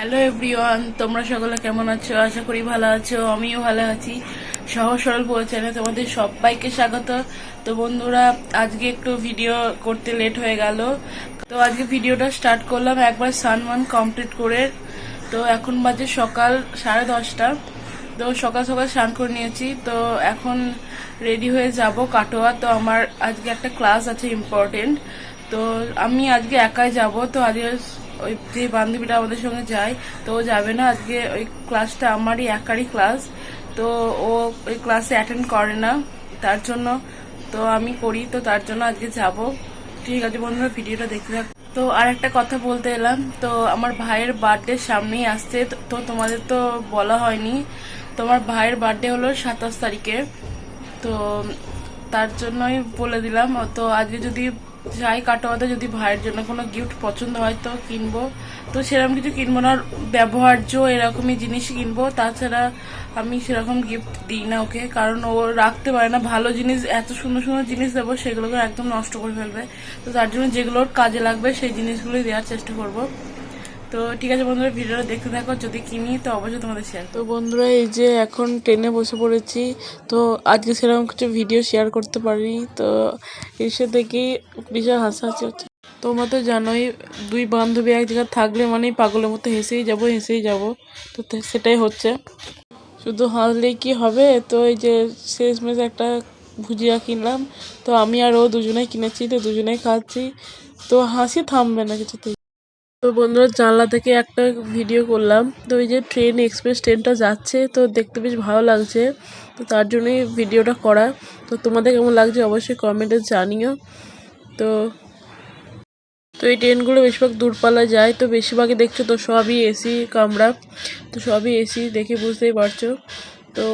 Hello everyone, তোমরা সকলে কেমন আছো? আশা করি ভালো আছো। আমিও ভালো আছি। সহজ সরল পরিচয় তোমাদের সবাইকে স্বাগত। তো বন্ধুরা, আজকে একটু ভিডিও করতে লেট হয়ে গেল। তো আজকে ভিডিওটা স্টার্ট করলাম একবার সানমান কমপ্লিট করে। তো এখন বাজে সকাল 10:30। তো সকাল সকাল স্নান করে নিয়েছি। তো এখন রেডি হয়ে যাব কাটোয়া। তো আমার আজকে একটা ক্লাস আছে ইম্পর্টেন্ট। তো আমি আজকে একাই যাব। তো আজকে ওই যে বান্ধবীটা আমাদের সঙ্গে যায়, তো ও যাবে না। আজকে ওই ক্লাসটা আমারই একারই ক্লাস। তো ও ওই ক্লাসে অ্যাটেন্ড করে না, তার জন্য তো আমি করি। তো তার জন্য আজকে যাব। ঠিক আছে বন্ধুরা, ভিডিওটা দেখতে থাক। তো আর একটা কথা বলতে এলাম, তো আমার ভাইয়ের বার্থডে সামনেই আসছে। তো তোমাদের তো বলা হয়নি, তোমার ভাইয়ের বার্থডে হলো 27 তারিখে। তো তার জন্যই বলে দিলাম। তো আজকে যদি যাই কাটোয়াতে, যদি ভাইয়ের জন্য কোনো গিফট পছন্দ হয় তো কিনবো। তো সেরকম কিছু কিনবো না, ব্যবহার্য এরকমই জিনিসই কিনবো। তাছাড়া আমি সেরকম গিফট দিই না ওকে, কারণ ও রাখতে পারে না। ভালো জিনিস, এত সুন্দর সুন্দর জিনিস দেবো সেগুলোকে একদম নষ্ট করে ফেলবে। তো তার জন্য যেগুলোর কাজে লাগবে সেই জিনিসগুলোই দেওয়ার চেষ্টা করবো। তো ঠিক আছে বন্ধুরা, ভিডিওটা দেখতে থাকো। যদি কিনি তো অবশ্যই তোমাদের শেয়ার। তো বন্ধুরা, এই যে এখন ট্রেনে বসে পড়েছি। তো আজকে সেরকম কিছু ভিডিও শেয়ার করতে পারিনি। তো এসে দেখি বিশাল হাসাহাসি হচ্ছে। তোমরা তো জানোই, দুই বান্ধবী এক জায়গায় থাকলে মানেই পাগলের মতো হেসেই যাব। তো সেটাই হচ্ছে। শুধু হাসলেই কি হবে? তো এই যে শেষমেশ একটা ভুজিয়া কিনলাম। তো আমি আর ও দুজনেই কিনেছি, তো দুজনেই খাচ্ছি। তো হাসি থামবে না কিছুতেই। তো বন্ধুরা, জানলা থেকে একটা ভিডিও করলাম। তো এই যে ট্রেন, এক্সপ্রেস ট্রেনটা যাচ্ছে, তো দেখতে বেশ ভালো লাগছে। তো তার জন্যই ভিডিওটা করা। তো তোমাদের কেমন লাগছে অবশ্যই কমেন্টে জানিও। তো তো এই ট্রেনগুলো বেশিরভাগ দূরপাল্লা যায়। তো বেশিরভাগই দেখছো তো সবই এসি কামরা। তো সবই এসি, দেখে বুঝতেই পারছো। তো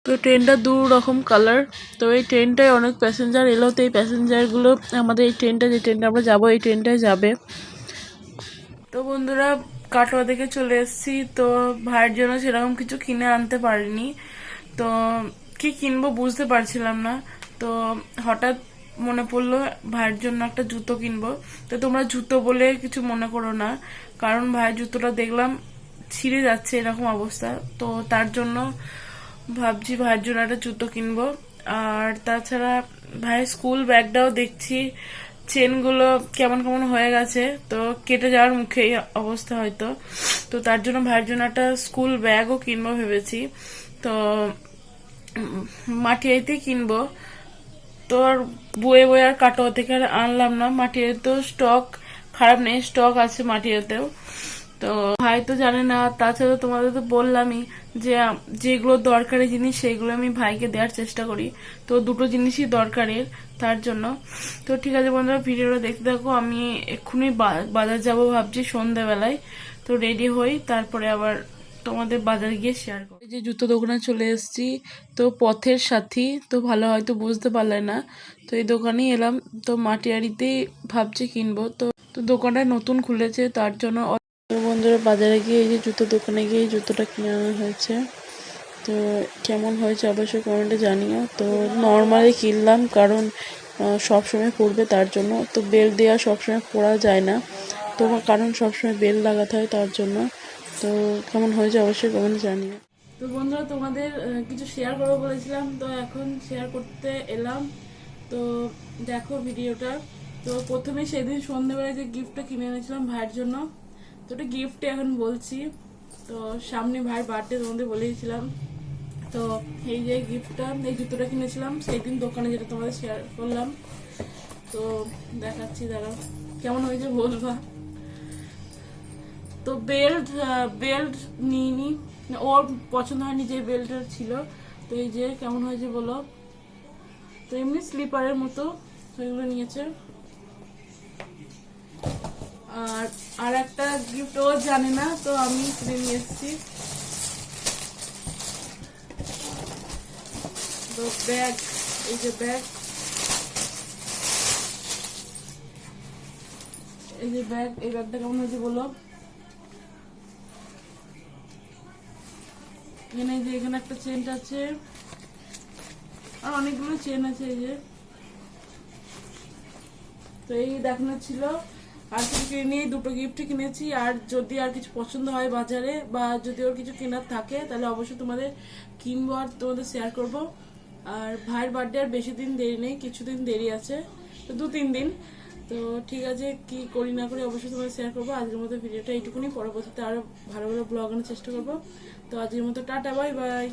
তো ট্রেনটা দু রকম কালার। তো এই ট্রেনটায় অনেক প্যাসেঞ্জার এলো। তো এই প্যাসেঞ্জারগুলো আমাদের এই ট্রেনটা, যে ট্রেনটা আমরা যাবো, এই ট্রেনটায় যাবে। তো বন্ধুরা, কাটোয়া থেকে চলে এসেছি। তো ভাইয়ের জন্য সেরকম কিছু কিনে আনতে পারিনি। তো কি কিনবো বুঝতে পারছিলাম না। তো হঠাৎ মনে পড়লো ভাইয়ের জন্য একটা জুতো কিনবো। তো তোমরা জুতো বলে কিছু মনে করো না, কারণ ভাইয়ের জুতোটা দেখলাম ছিঁড়ে যাচ্ছে এরকম অবস্থা। তো তার জন্য ভাবছি ভাইয়ের জন্য একটা জুতো কিনবো। আর তাছাড়া ভাইয়ের স্কুল ব্যাগটাও দেখছি চেনগুলো কেমন কেমন হয়ে গেছে, তো কেটে যাওয়ার মুখে অবস্থা হয়তো। তো তার জন্য ভাইয়ের জন্য একটা স্কুল ব্যাগও কিনবো ভেবেছি। তো মাটিয়াইতেই কিনবো। তো আর বয়ে বয়ে আর কাটোয়া থেকে আর আনলাম না। মাটিয়াতে স্টক খারাপ নেই, স্টক আছে মাটিয়াতেও। তো ভাই তো জানে না। তাছাড়া তোমাদের তো বললামই যে যেগুলো দরকারি জিনিস সেইগুলো আমি ভাইকে দেওয়ার চেষ্টা করি। তো দুটো জিনিসই দরকারের, তার জন্য। তো ঠিক আছে বন্ধুরা, ভিডিওটা দেখতে থাকো। আমি এক্ষুনি বাজার যাব ভাবছি সন্ধ্যাবেলায়। তো রেডি হই, তারপরে আবার তোমাদের বাজারে গিয়ে শেয়ার করো। এই যে জুতো দোকানে চলে এসেছি। তো পথের সাথী, তো ভালো হয়তো বুঝতে পারলে না। তো এই দোকানেই এলাম। তো মাটিয়ারিতেই ভাবছি কিনবো। তো তো দোকানটা নতুন খুলেছে, তার জন্য। তো বন্ধুরা, বাজারে গিয়ে এই যে জুতো দোকানে গিয়ে এই জুতোটা কিনে আনা হয়েছে। তো কেমন হয়েছে অবশ্যই কমেন্টে জানিও। তো নর্মালি কিনলাম, কারণ সবসময় পরবে তার জন্য। তো বেল্ট দেওয়া সবসময় পরা যায় না, তো কারণ সবসময় বেল্ট লাগাতে হয় তার জন্য। তো কেমন হয়েছে অবশ্যই কমেন্টে জানিও। তো বন্ধুরা, তোমাদের কিছু শেয়ার করবো বলেছিলাম, তো এখন শেয়ার করতে এলাম। তো দেখো ভিডিওটা। তো প্রথমে সেদিন সন্ধ্যেবেলায় যে গিফটটা কিনে এনেছিলাম ভাইয়ের জন্য, তো ওটা গিফটে এখন বলছি। তো সামনে ভাইয়ের বার্থডে, তোমাদের বলেছিলাম। তো এই যে গিফটটা, এই জুতোটা কিনেছিলাম সেই দিন দোকানে, যেটা তোমাদের শেয়ার করলাম। তো দেখাচ্ছি, দাঁড়াও কেমন হয়েছে বলবা। তো বেল্ট বেল্ট নিইনি, ওর পছন্দ হয়নি যে বেল্টের ছিল। তো এই যে কেমন হয়েছে বলো। তো এমনি স্লিপারের মতো, তো এগুলো নিয়েছে। আর আর একটা গিফট ও জানে না, তো আমি কিনে নিয়ে এসেছি। তো ব্যাগ, এই যে ব্যাগ, এই যে ব্যাগ, এই ব্যাগটা কেমন হয়েছে বলো। এখানে যে এখানে একটা চেন আছে, আর অনেকগুলো চেন আছে। এই যে, তো এই দেখানো ছিল। আর কিছু কিনে দুটো গিফট কিনেছি। আর যদি আর কিছু পছন্দ হয় বাজারে বা যদি ওর কিছু কেনার থাকে তাহলে অবশ্যই তোমাদের কিনবো আর তোমাদের শেয়ার করব। আর ভাইয়ের বার্থডে আর বেশি দিন দেরি নেই, কিছুদিন দেরি আছে, তো 2-3 দিন। তো ঠিক আছে, কি করি না করি অবশ্যই তোমাদের শেয়ার করবো। আজকের মতো ভিডিওটা এইটুকুনি, পরবর্তীতে আরো ভালো ভালো ব্লগ আনার চেষ্টা করবো। তো আজকের মতো টাটা, বাই বাই।